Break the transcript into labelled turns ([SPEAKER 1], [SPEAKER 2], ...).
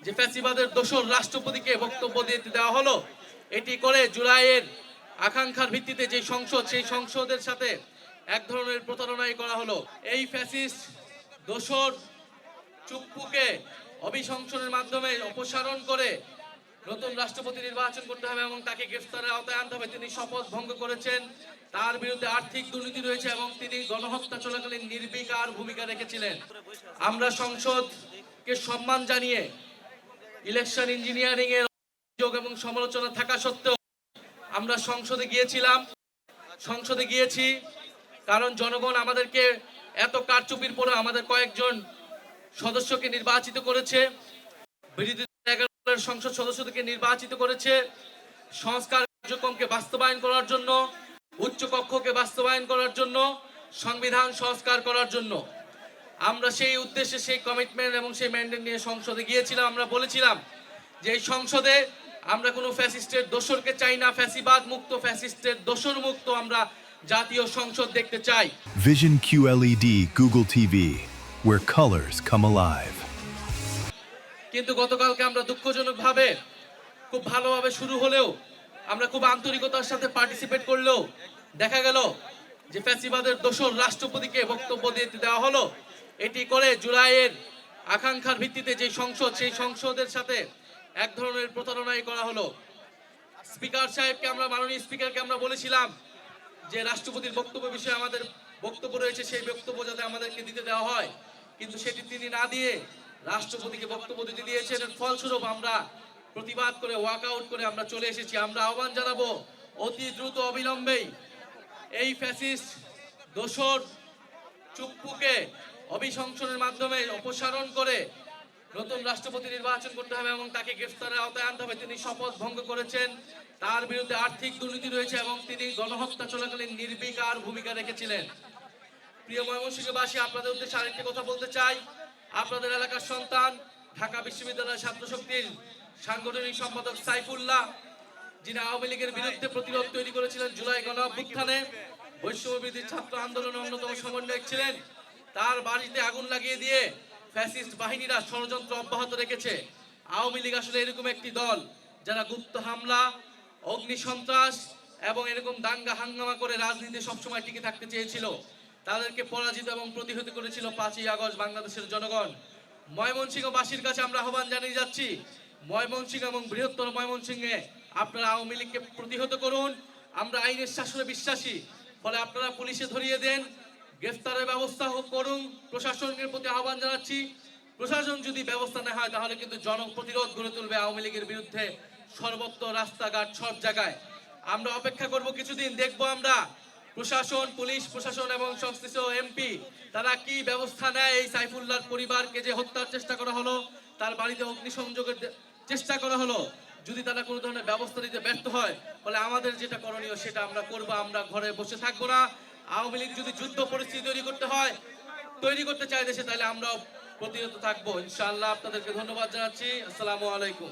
[SPEAKER 1] যে ফ্যাসিবাদের দোসর রাষ্ট্রপতিকে বক্তব্য দিতে দেওয়া হলো, এটি করে জুলাইয়ের আকাঙ্ক্ষার ভিত্তিতে যে সংসদ, সেই সংসদের সাথে এক ধরনের প্রতারণাই করা হলো। এই ফ্যাসিস্ট দোসর চুপ্পুকে অভিশংসনের মাধ্যমে অপসারণ করে নতুন রাষ্ট্রপতি নির্বাচন করতে হবে এবং তাকে গ্রেফতারের আওতায় আনতে হবে। তিনি শপথ ভঙ্গ করেছেন, তার বিরুদ্ধে আর্থিক দুর্নীতি রয়েছে এবং তিনি গণহত্যা চলাকালীন নির্বিকার ভূমিকা রেখেছিলেন। আমরা সংসদকে সম্মান জানিয়ে ইলেকশন ইঞ্জিনিয়ারিং এর অভিযোগ এবং সমালোচনা থাকা সত্ত্বেও আমরা সংসদে গিয়েছি কারণ জনগণ আমাদেরকে এত কারচুপির পরে আমাদের কয়েকজন সদস্যকে নির্বাচিত করেছে, বিরোধী দলের সংসদ সদস্যদেরকে নির্বাচিত করেছে সংস্কার কার্যক্রমকে বাস্তবায়ন করার জন্য, উচ্চ কক্ষকে বাস্তবায়ন করার জন্য, সংবিধান সংস্কার করার জন্য। আমরা সেই উদ্দেশ্যে সেই কমিটমেন্ট এবং সেই ম্যান্ডেট নিয়ে সংসদে গিয়েছিলাম। আমরা বলেছিলাম যে এই সংসদে আমরা কোনো ফ্যাসিস্টের দোসরকে চাই না, ফ্যাসিবাদ মুক্ত, ফ্যাসিস্টের দোসর মুক্ত আমরা জাতীয় সংসদ দেখতে চাই।
[SPEAKER 2] Vision QLED Google TV, where colors come alive.
[SPEAKER 1] কিন্তু গতকালকে আমরা দুঃখজনকভাবে খুব ভালোভাবে শুরু হলেও আমরা খুব আন্তরিকতার সাথে পার্টিসিপেট করলেও দেখা গেল যে ফ্যাসিবাদের দোসর রাষ্ট্রপতিকে বক্তব্য দিতে দেওয়া হলো, এটি করে জুলাইয়ের আকাঙ্ক্ষার ভিত্তিতে যে সংসদ, সেই সংসদের সাথে এক ধরনের প্রতারণাই করা হলো। স্পিকার সাহেবকে আমরা, মাননীয় স্পিকারকে আমরা বলেছিলাম যে রাষ্ট্রপতির বক্তব্য বিষয়ে আমাদের বক্তব্য রয়েছে, সেই বক্তব্য যাতে আমাদেরকে দিতে দেওয়া হয়, কিন্তু সেটি তিনি না দিয়ে রাষ্ট্রপতিকে বক্তব্য দিতে দিয়েছেন। এর ফলস্বরূপ আমরা প্রতিবাদ করে ওয়াকআউট করে আমরা চলে এসেছি। আমরা আহ্বান জানাবো অতি দ্রুত অবিলম্বেই এই ফ্যাসিস্ট দোসর চুপ্পুকে অভিশংসনের মাধ্যমে অপসারণ করে নতুন রাষ্ট্রপতি নির্বাচন করতে হবে এবং তাকে গ্রেফতারের আওতায় আনতে হবে। তিনি শপথ ভঙ্গ করেছেন, তার বিরুদ্ধে আর্থিক দুর্নীতি রয়েছে এবং তিনি গণহত্যা চলাকালীন নির্বিকার ভূমিকা রেখেছিলেন। প্রিয় ময়মনসিংহবাসী, আপনাদের উদ্দেশ্যে আরেকটি কথা বলতে চাই। আপনাদের এলাকার সন্তান, ঢাকা বিশ্ববিদ্যালয় ছাত্র শক্তির সাংগঠনিক সম্পাদক সাইফুল্লাহ, যিনি আওয়ামী লীগের বিরুদ্ধে প্রতিরোধ তৈরি করেছিলেন জুলাই গণঅভ্যুত্থানে, বৈষম্যবিরোধী ছাত্র আন্দোলনের অন্যতম সমন্বয়ক ছিলেন, তার বাড়িতে আগুন লাগিয়ে দিয়ে ফ্যাসিস্ট বাহিনীরা ষড়যন্ত্র অব্যাহত রেখেছে। আওয়ামী লীগ আসলে এরকম একটি দল যারা গুপ্ত হামলা, অগ্নি সন্ত্রাস এবং এরকম দাঙ্গা হাঙ্গামা করে রাজনীতি সবসময় টিকে থাকতে চেয়েছিল। তাদেরকে পরাজিত এবং প্রতিহত করেছিল 5ই আগস্ট বাংলাদেশের জনগণ। ময়মনসিংহবাসীর কাছে আমরা আহ্বান জানিয়ে যাচ্ছি, ময়মনসিংহ এবং বৃহত্তর ময়মনসিংহে আপনারা আওয়ামী লীগকে প্রতিহত করুন। আমরা আইনের শাসনে বিশ্বাসী, ফলে আপনারা পুলিশে ধরিয়ে দেন, গ্রেফতারের ব্যবস্থা করুন। প্রশাসনের প্রতি আহ্বান জানাচ্ছি, প্রশাসন যদি ব্যবস্থা না হয় তাহলে কিন্তু জনপ্রতিরোধ গড়ে তুলবে আওয়ামী লীগের বিরুদ্ধে সর্বত্র, রাস্তাঘাট, সব জায়গায়। আমরা অপেক্ষা করব কিছুদিন, দেখব আমরা প্রশাসন, পুলিশ প্রশাসন এবং সংশ্লিষ্ট এমপি তারা কি ব্যবস্থা নেয়। এই সাইফুল্লাহর পরিবারকে যে হত্যার চেষ্টা করা হলো, তার বাড়িতে অগ্নিসংযোগের চেষ্টা করা হলো, যদি তারা কোনো ধরনের ব্যবস্থা নিতে ব্যর্থ হয় তাহলে আমাদের যেটা করণীয় সেটা আমরা করব। আমরা ঘরে বসে থাকবো না। আওয়ামী লীগ যদি যুদ্ধ পরিস্থিতি তৈরি করতে চায় দেশে, তাহলে আমরাও প্রতিরত থাকবো ইনশাআল্লাহ। আপনাদেরকে ধন্যবাদ জানাচ্ছি। আসসালামু আলাইকুম।